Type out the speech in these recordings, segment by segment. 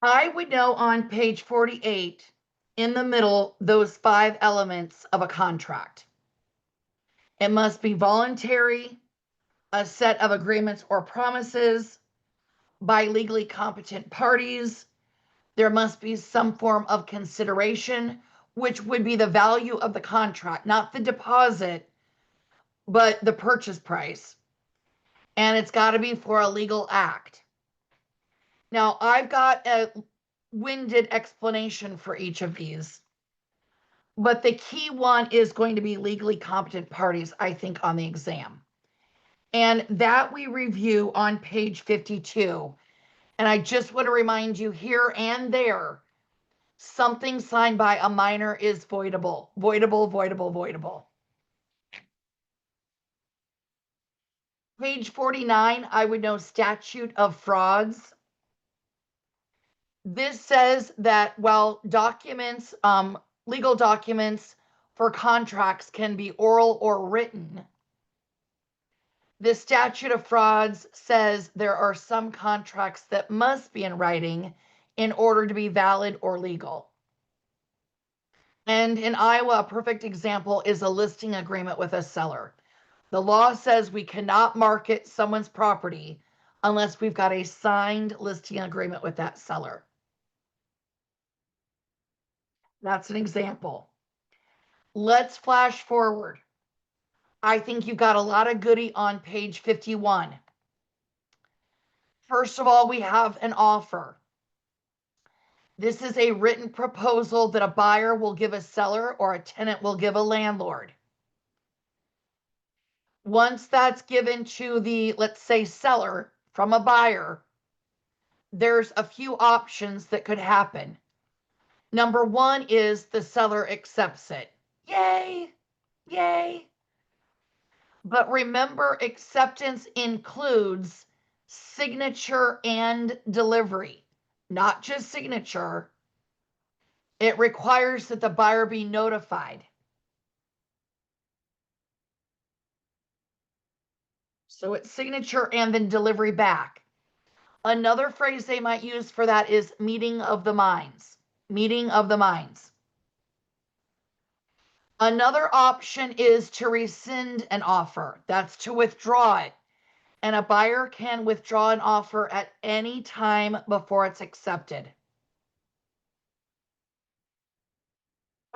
I would know on page 48 in the middle those 5 elements of a contract. It must be voluntary, a set of agreements or promises by legally competent parties. There must be some form of consideration, which would be the value of the contract, not the deposit, but the purchase price. And it's got to be for a legal act. Now, I've got a winded explanation for each of these, but the key one is going to be legally competent parties, I think, on the exam. And that we review on page 52. And I just want to remind you here and there, something signed by a minor is voidable, voidable, voidable, voidable. Page 49, I would know statute of frauds. This says that while documents, legal documents for contracts can be oral or written, the statute of frauds says there are some contracts that must be in writing in order to be valid or legal. And in Iowa, a perfect example is a listing agreement with a seller. The law says we cannot market someone's property unless we've got a signed listing agreement with that seller. That's an example. Let's flash forward. I think you've got a lot of goody on page 51. First of all, we have an offer. This is a written proposal that a buyer will give a seller or a tenant will give a landlord. Once that's given to the, let's say, seller from a buyer, there's a few options that could happen. Number one is the seller accepts it. Yay, yay. But remember, acceptance includes signature and delivery, not just signature. It requires that the buyer be notified. So it's signature and then delivery back. Another phrase they might use for that is meeting of the minds. Meeting of the minds. Another option is to rescind an offer. That's to withdraw it. And a buyer can withdraw an offer at any time before it's accepted.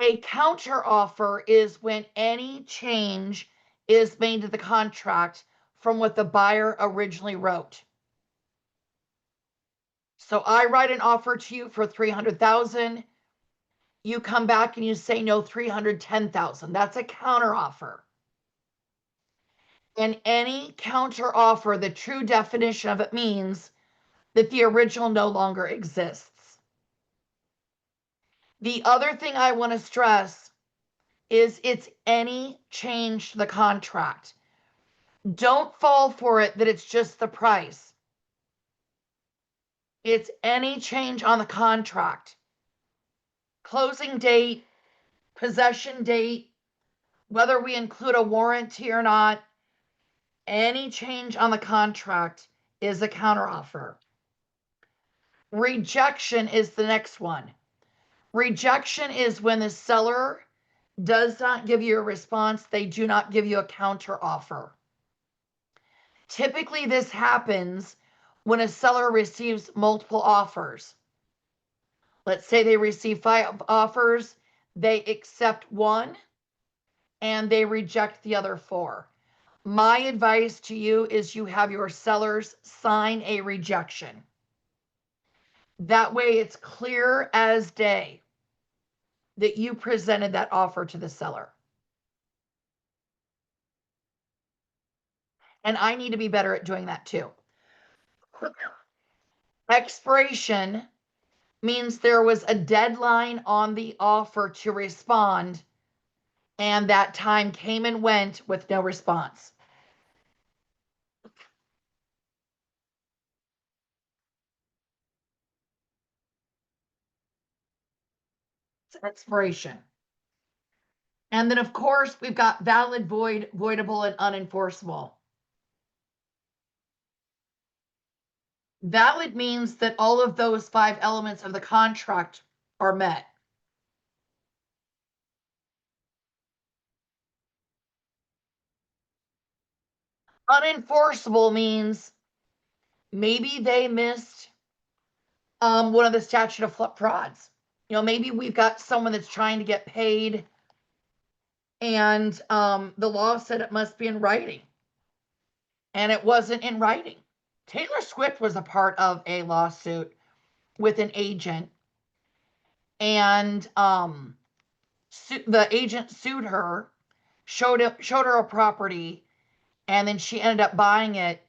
A counter offer is when any change is made to the contract from what the buyer originally wrote. So I write an offer to you for 300,000. You come back and you say no, 310,000. That's a counter offer. And any counter offer, the true definition of it means that the original no longer exists. The other thing I want to stress is it's any change to the contract. Don't fall for it that it's just the price. It's any change on the contract. Closing date, possession date, whether we include a warranty or not, any change on the contract is a counteroffer. Rejection is the next one. Rejection is when the seller does not give you a response, they do not give you a counteroffer. Typically, this happens when a seller receives multiple offers. Let's say they receive 5 offers, they accept one, and they reject the other 4. My advice to you is you have your sellers sign a rejection. That way it's clear as day that you presented that offer to the seller. And I need to be better at doing that too. Expiration means there was a deadline on the offer to respond, and that time came and went with no response. It's expiration. And then, of course, we've got valid, void, voidable, and unenforceable. Valid means that all of those 5 elements of the contract are met. Unenforceable means maybe they missed one of the statute of frauds. Maybe we've got someone that's trying to get paid, and the law said it must be in writing, and it wasn't in writing. Taylor Swift was a part of a lawsuit with an agent, and the agent sued her, showed her a property, and then she ended up buying it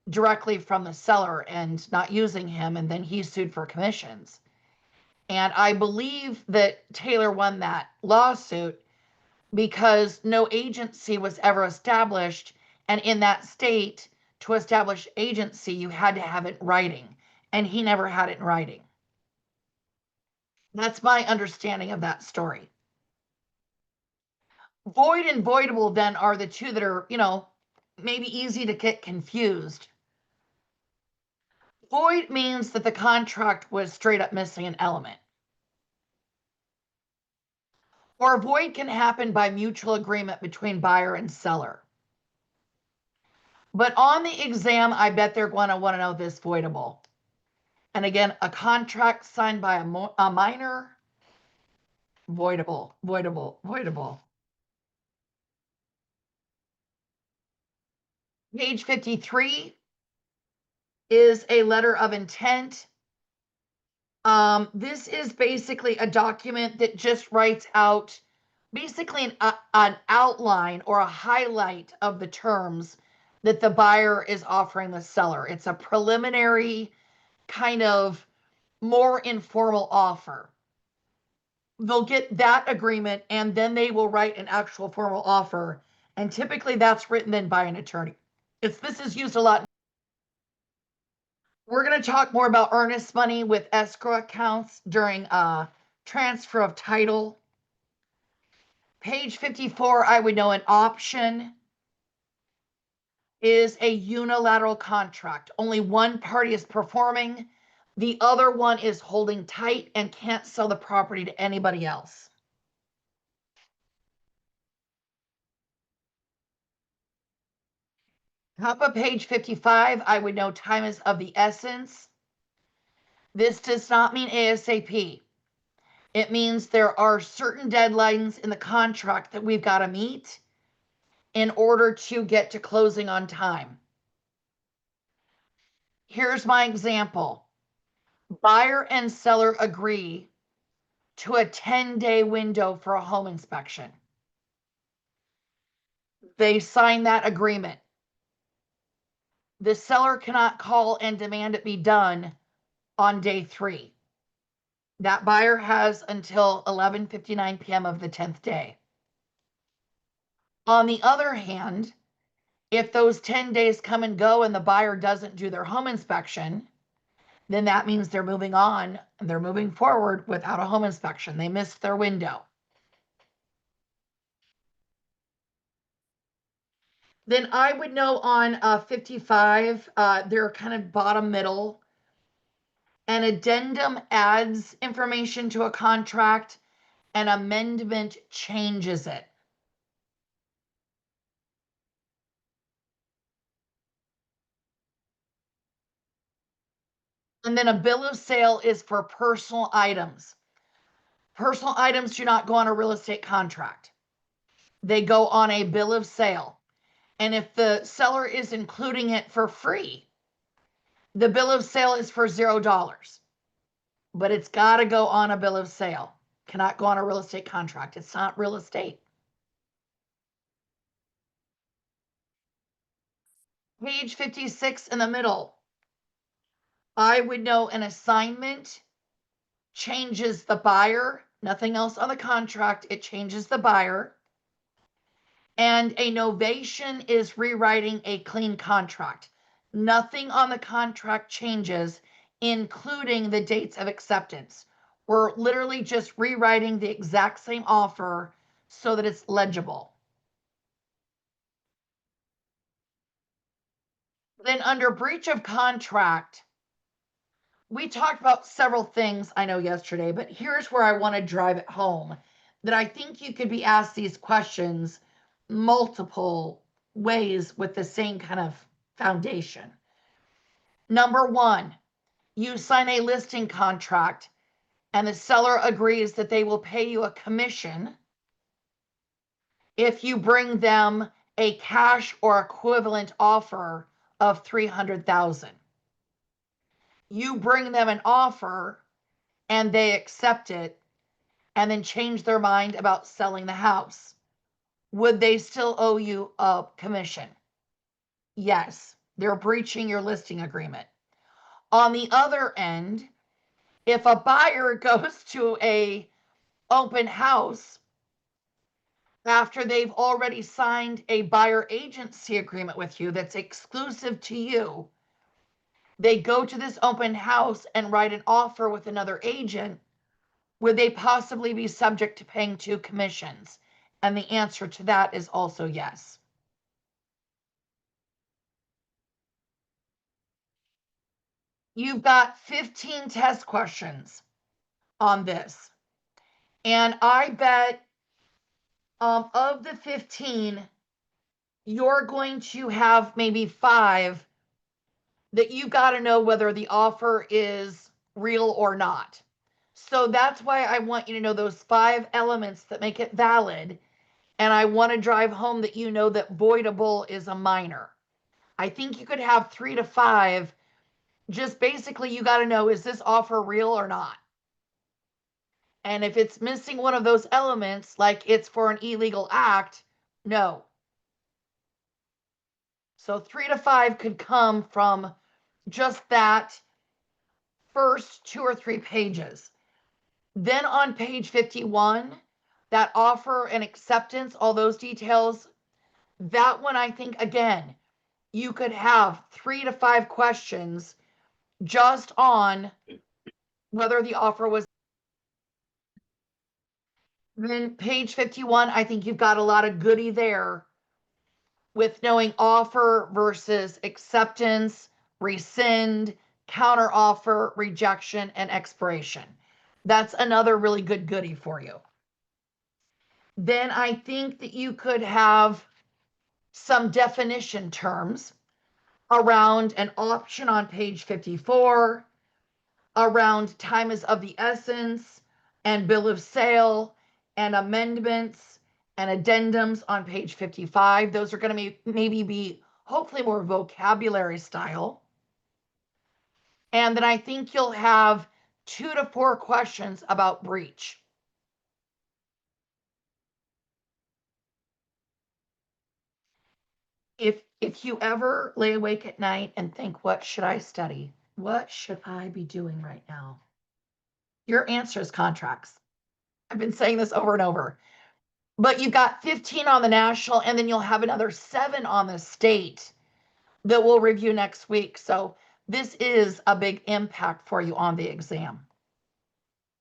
directly from the seller and not using him, and then he sued for commissions. And I believe that Taylor won that lawsuit because no agency was ever established. And in that state, to establish agency, you had to have it in writing. And he never had it in writing. That's my understanding of that story. Void and voidable then are the two that are, maybe easy to get confused. Void means that the contract was straight up missing an element. Or void can happen by mutual agreement between buyer and seller. But on the exam, I bet they're going to want to know this voidable. And again, a contract signed by a minor, voidable, voidable, voidable. Page 53 is a letter of intent. This is basically a document that just writes out basically an outline or a highlight of the terms that the buyer is offering the seller. It's a preliminary kind of more informal offer. They'll get that agreement and then they will write an actual formal offer. And typically that's written then by an attorney. This is used a lot. We're going to talk more about earnest money with escrow accounts during transfer of title. Page 54, I would know an option is a unilateral contract. Only one party is performing. The other one is holding tight and can't sell the property to anybody else. Top of page 55, I would know time is of the essence. This does not mean ASAP. It means there are certain deadlines in the contract that we've got to meet in order to get to closing on time. Here's my example. Buyer and seller agree to a 10-day window for a home inspection. They sign that agreement. The seller cannot call and demand it be done on day 3. That buyer has until 11:59 p.m. of the 10th day. On the other hand, if those 10 days come and go and the buyer doesn't do their home inspection, then that means they're moving on and they're moving forward without a home inspection. They missed their window. Then I would know on 55, they're kind of bottom middle. An addendum adds information to a contract, an amendment changes it. And then a bill of sale is for personal items. Personal items do not go on a real estate contract. They go on a bill of sale. And if the seller is including it for free, the bill of sale is for $0. But it's got to go on a bill of sale. Cannot go on a real estate contract. It's not real estate. Page 56 in the middle. I would know an assignment changes the buyer, nothing else on the contract. It changes the buyer. And a novation is rewriting a clean contract. Nothing on the contract changes, including the dates of acceptance. We're literally just rewriting the exact same offer so that it's legible. Then under breach of contract, We talked about several things I know yesterday, but here's where I want to drive it home that I think you could be asked these questions multiple ways with the same kind of foundation. Number one, you sign a listing contract and the seller agrees that they will pay you a commission if you bring them a cash or equivalent offer of $300,000. You bring them an offer and they accept it and then change their mind about selling the house. Would they still owe you a commission? Yes, they're breaching your listing agreement. On the other end, if a buyer goes to a open house after they've already signed a buyer agency agreement with you that's exclusive to you, they go to this open house and write an offer with another agent, would they possibly be subject to paying 2 commissions? And the answer to that is also yes. You've got 15 test questions on this. And I bet of the 15, you're going to have maybe 5 that you got to know whether the offer is real or not. So that's why I want you to know those 5 elements that make it valid. And I want to drive home that you know that voidable is a minor. I think you could have 3 to 5. Just basically, you got to know, is this offer real or not? And if it's missing one of those elements, like it's for an illegal act, no. So 3 to 5 could come from just that first 2 or 3 pages. Then on page 51, that offer and acceptance, all those details, that one, I think, again, you could have 3 to 5 questions just on whether the offer was. Then page 51, I think you've got a lot of goody there with knowing offer versus acceptance, rescind, counter offer, rejection, and expiration. That's another really good goody for you. Then I think that you could have some definition terms around an option on page 54, around time is of the essence, and bill of sale, and amendments and addendums on page 55. Those are going to maybe be hopefully more vocabulary style. And then I think you'll have 2 to 4 questions about breach. If you ever lay awake at night and think, what should I study? What should I be doing right now? Your answer is contracts. I've been saying this over and over. But you've got 15 on the national, and then you'll have another 7 on the state that we'll review next week. So this is a big impact for you on the exam.